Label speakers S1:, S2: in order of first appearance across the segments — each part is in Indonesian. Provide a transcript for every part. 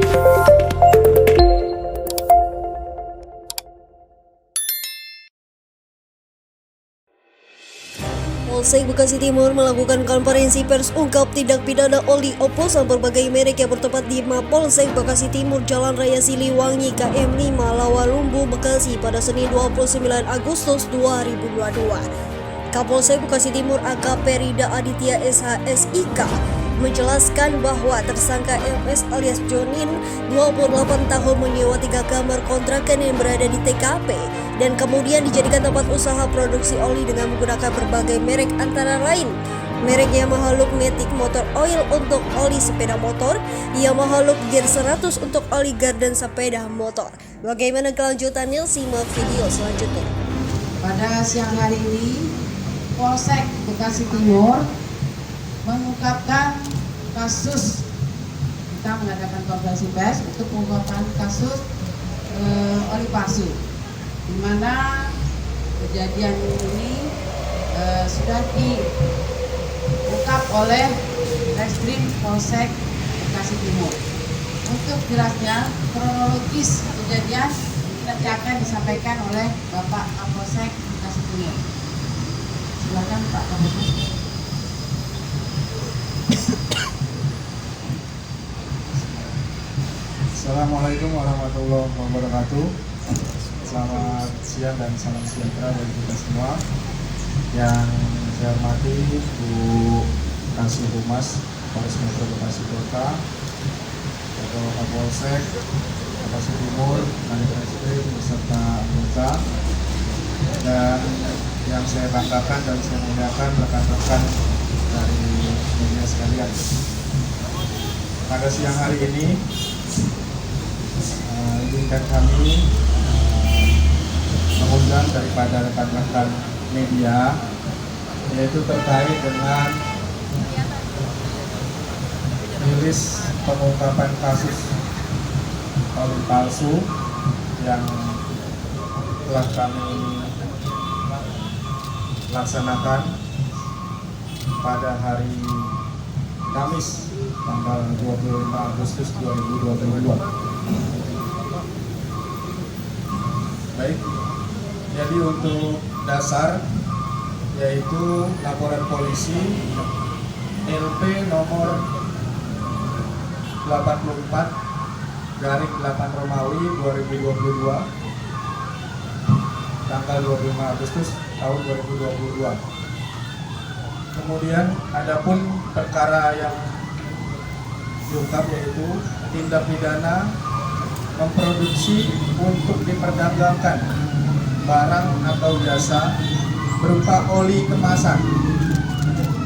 S1: Polsek Bekasi Timur melakukan konferensi pers ungkap tindak pidana oli oplosan berbagai merek yang bertempat di Mapolsek Bekasi Timur Jalan Raya Siliwangi KM 5 Lawalumbu Bekasi pada Senin 29 Agustus 2022. Kapolsek Bekasi Timur AKP Rida Aditya SHSIK menjelaskan bahwa tersangka MS alias Jonin 28 tahun menyewa 3 kamar kontrakan yang berada di TKP dan kemudian dijadikan tempat usaha produksi oli dengan menggunakan berbagai merek antara lain merek Yamaha Look Matic Motor Oil untuk oli sepeda motor, Yamaha Look Gear 100 untuk oli gardan sepeda motor. Bagaimana kelanjutannya? Simak video selanjutnya.
S2: Pada siang hari ini, Polsek Bekasi Timur mengungkapkan kasus, kita mengadakan konferensi pers untuk pengungkapan kasus oli palsu, di mana kejadian ini sudah diungkap oleh Reskrim Polsek Bekasi Timur. Untuk jelasnya kronologis kejadian nanti akan disampaikan oleh Bapak Kapolsek Bekasi Timur. Silakan Pak Kapolsek.
S3: Assalamualaikum warahmatullahi wabarakatuh. Selamat siang dan salam sejahtera bagi kita semua. Yang saya hormati Bu Kasih Humas Polres Metro Bekasi Kota, Bapak Kapolsek Bekasi Timur, Kanit Reskrim beserta anggota, dan yang saya banggakan dan saya muliakan rekan-rekan dari media sekalian. Pada siang hari ini izinkan kami mengundang daripada rekan-rekan media, yaitu terkait dengan rilis pengungkapan kasus oli palsu yang telah kami laksanakan pada hari Kamis tanggal 25 Agustus 2022. Baik, jadi untuk dasar yaitu laporan polisi LP nomor 84/8 Romawi 2022 tanggal 25 Agustus tahun 2022. Kemudian adapun perkara yang diungkap yaitu tindak pidana memproduksi untuk diperdagangkan barang atau jasa berupa oli kemasan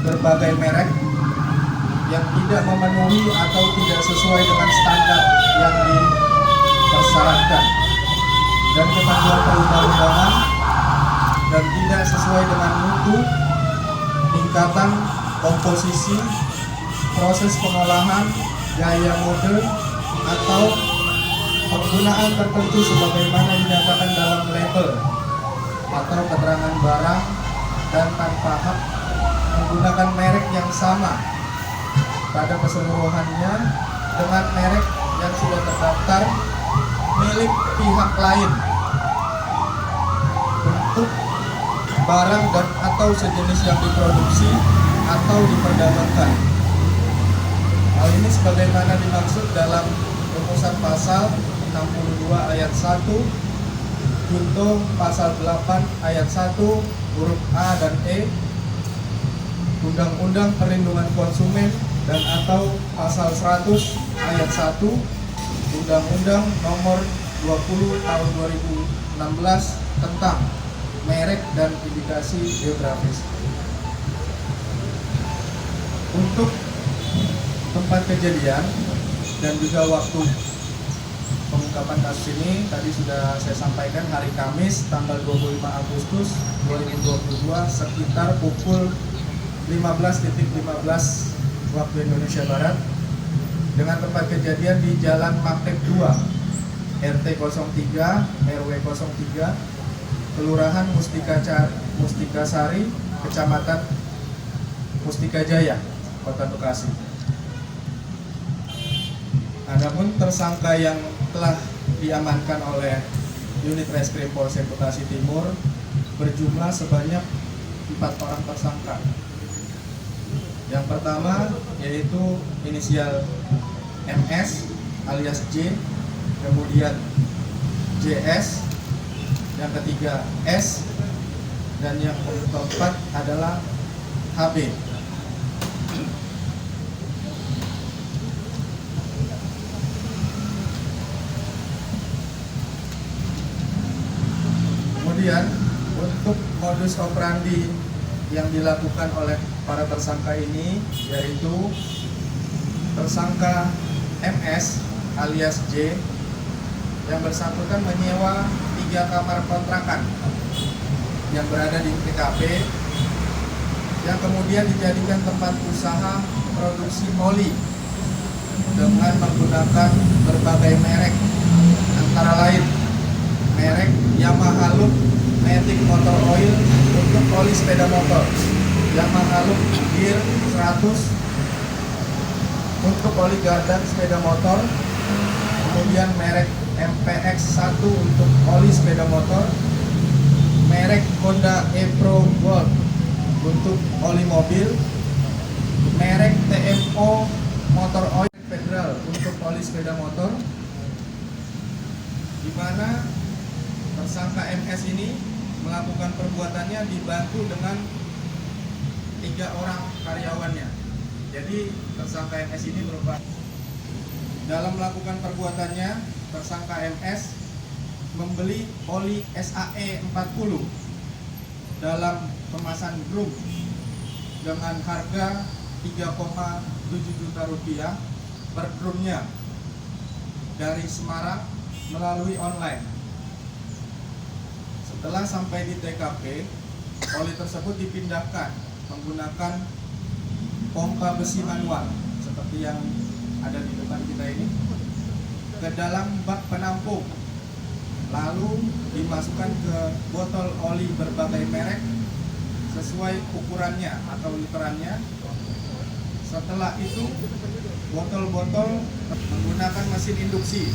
S3: berbagai merek yang tidak memenuhi atau tidak sesuai dengan standar yang dipersyaratkan dan ketentuan perundang-undangan dan tidak sesuai dengan mutu, tingkatan, komposisi, proses pengolahan, gaya mode, atau penggunaan tertentu sebagaimana dinyatakan dalam label atau keterangan barang dan tanpa hak menggunakan merek yang sama pada keseluruhannya dengan merek yang sudah terdaftar milik pihak lain untuk barang dan atau sejenis yang diproduksi atau diperdagangkan. Hal ini sebagaimana dimaksud dalam rumusan pasal 62 ayat 1 junto pasal 8 ayat 1 huruf A dan E Undang-Undang Perlindungan Konsumen dan atau pasal 100 ayat 1 Undang-Undang Nomor 20 Tahun 2016 tentang merek dan indikasi geografis. Untuk tempat kejadian dan juga waktu pengungkapan kasus ini tadi sudah saya sampaikan, hari Kamis tanggal 25 Agustus 2022 sekitar pukul 15.15 waktu Indonesia Barat dengan tempat kejadian di Jalan Maktek 2 RT 03 RW 03 Kelurahan Mustika Sari, Kecamatan Mustika Jaya, Kota Bekasi. Adapun tersangka yang telah diamankan oleh unit reskrim Polsek Bekasi Timur berjumlah sebanyak 4 orang tersangka. Yang pertama yaitu inisial MS alias J, kemudian JS, yang ketiga S, dan yang keempat adalah HB. Kemudian untuk modus operandi yang dilakukan oleh para tersangka ini yaitu tersangka MS alias J yang bersangkutan menyewa 3 kamar kontrakan yang berada di TKP yang kemudian dijadikan tempat usaha produksi oli dengan menggunakan berbagai merek, antara lain merek Yamaha Look Matic Motor Oil untuk oli sepeda motor, Yamaha Look Gear 100 untuk oli gardan sepeda motor, kemudian merek MPX 1 untuk oli sepeda motor, merek Honda E-Pro Gold untuk oli mobil, merek TMO Motor Oil Federal untuk oli sepeda motor, di mana tersangka MS ini melakukan perbuatannya dibantu dengan 3 orang karyawannya. Jadi tersangka MS ini merupakan dalam melakukan perbuatannya, tersangka MS membeli oli SAE 40 dalam kemasan drum dengan harga 3,7 juta rupiah per drumnya dari Semarang melalui online. Setelah sampai di TKP, oli tersebut dipindahkan menggunakan pompa besi manual seperti yang ada di depan kita ini ke dalam bak penampung, lalu dimasukkan ke botol oli berbagai merek sesuai ukurannya atau literannya. Setelah itu botol-botol menggunakan mesin induksi,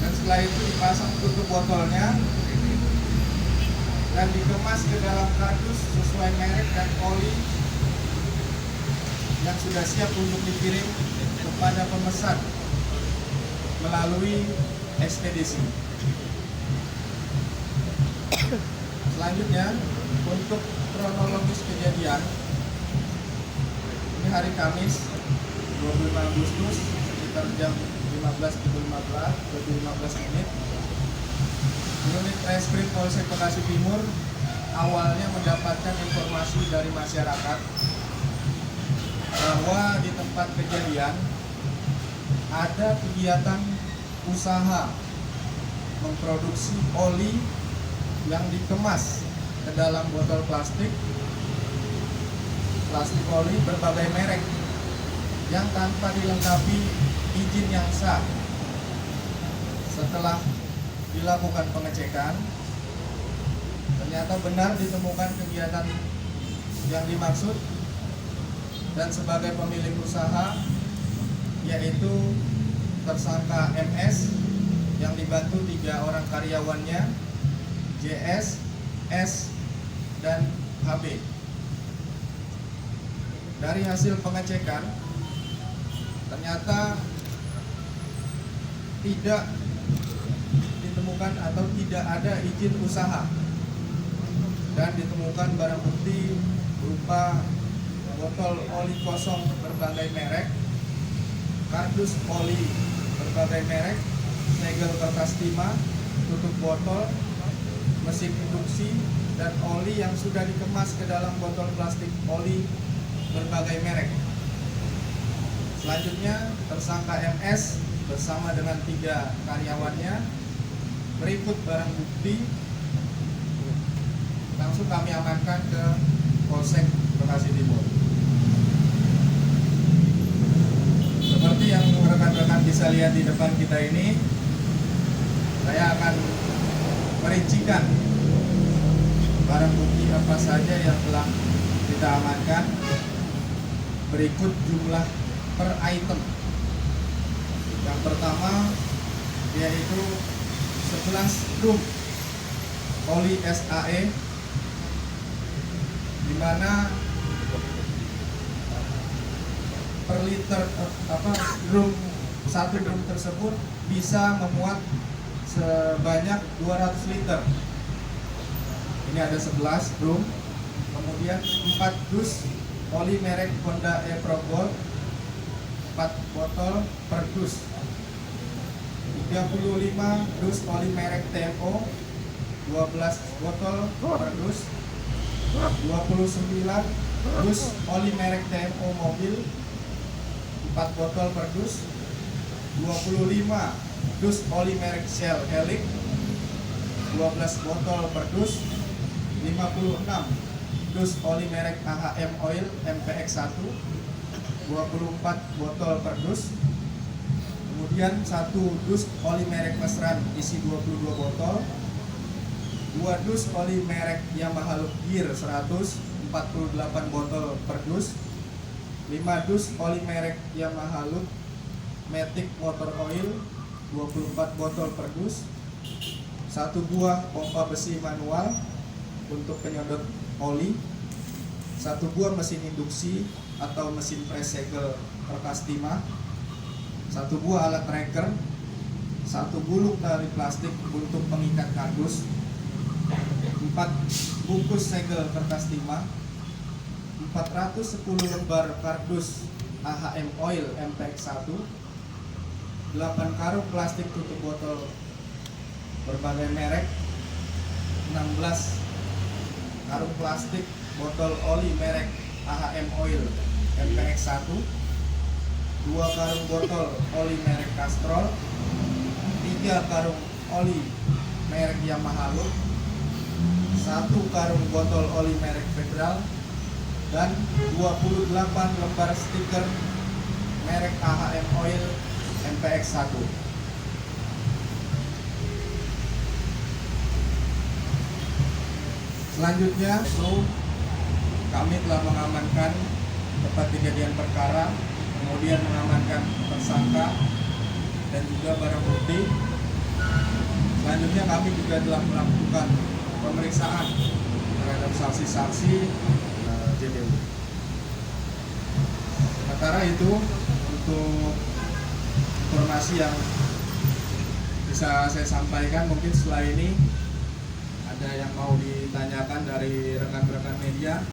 S3: dan setelah itu dipasang tutup botolnya dan dikemas ke dalam kardus sesuai merek dan oli yang sudah siap untuk dikirim kepada pemesan melalui ekspedisi. Selanjutnya, untuk kronologis kejadian, ini hari Kamis 25 Agustus sekitar jam 15.15 menit, unit reskrim Polsek Bekasi Timur awalnya mendapatkan informasi dari masyarakat bahwa di tempat kejadian ada kegiatan usaha memproduksi oli yang dikemas ke dalam botol plastik oli berbagai merek yang tanpa dilengkapi izin yang sah. Setelah dilakukan pengecekan, ternyata benar ditemukan kegiatan yang dimaksud, dan sebagai pemilik usaha yaitu tersangka MS yang dibantu 3 orang karyawannya, JS, S, dan HB. Dari hasil pengecekan ternyata tidak ditemukan atau tidak ada izin usaha, dan ditemukan barang bukti berupa botol oli kosong berbagai merek, kardus oli berbagai merek, segel kertas timah, tutup botol, mesin induksi, dan oli yang sudah dikemas ke dalam botol plastik oli berbagai merek. Selanjutnya, tersangka MS bersama dengan 3 karyawannya berikut barang bukti langsung kami amankan ke Polsek Bekasi Timur. Seperti yang rekan-rekan bisa lihat di depan kita ini, saya akan merincikan barang bukti apa saja yang telah kita amankan. Berikut jumlah per item Yang pertama yaitu 11 drum oli SAE, di mana per liter satu drum tersebut bisa memuat sebanyak 200 liter. Ini ada 11 drum. Kemudian 4 dus oli merek Honda E-Pro Gold, 4 botol per dus. 35 dus oli merek TMO, 12 botol per dus. 29 dus oli merek TMO mobil, 4 botol per dus. 25 dus oli merek Shell Helix, 12 botol per dus. 56 dus oli merek AHM Oil MPX1, 24 botol per dus. Kemudian 1 dus oli merek Mesran isi 22 botol. 2 dus oli merek Yamaha Loop Gear 100, 48 botol per dus. 5 dus oli merek Yamaha Loop Matic Motor Oil, 24 botol per dus. 1 buah pompa besi manual untuk penyedot oli. 1 buah mesin induksi atau mesin press segel kertas timah. 1 buah alat tracker. 1 gulung tali plastik untuk pengikat kardus. 4 bungkus segel kertas timah. 410 lembar kardus AHM Oil MPX1. 8 karung plastik tutup botol berbagai merek. 16 karung plastik botol oli merek AHM Oil MPX1. 2 karung botol oli merek Castrol. 3 karung oli merek Yamaha Loop. 1 karung botol oli merek Federal. Dan 28 lembar stiker merek AHM Oil MPX1. Selanjutnya, kami telah mengamankan tempat kejadian perkara, kemudian mengamankan tersangka dan juga barang bukti. Selanjutnya kami juga telah melakukan pemeriksaan terhadap saksi-saksi JDU. Sementara itu untuk informasi yang bisa saya sampaikan, mungkin setelah ini ada yang mau ditanyakan dari rekan-rekan media.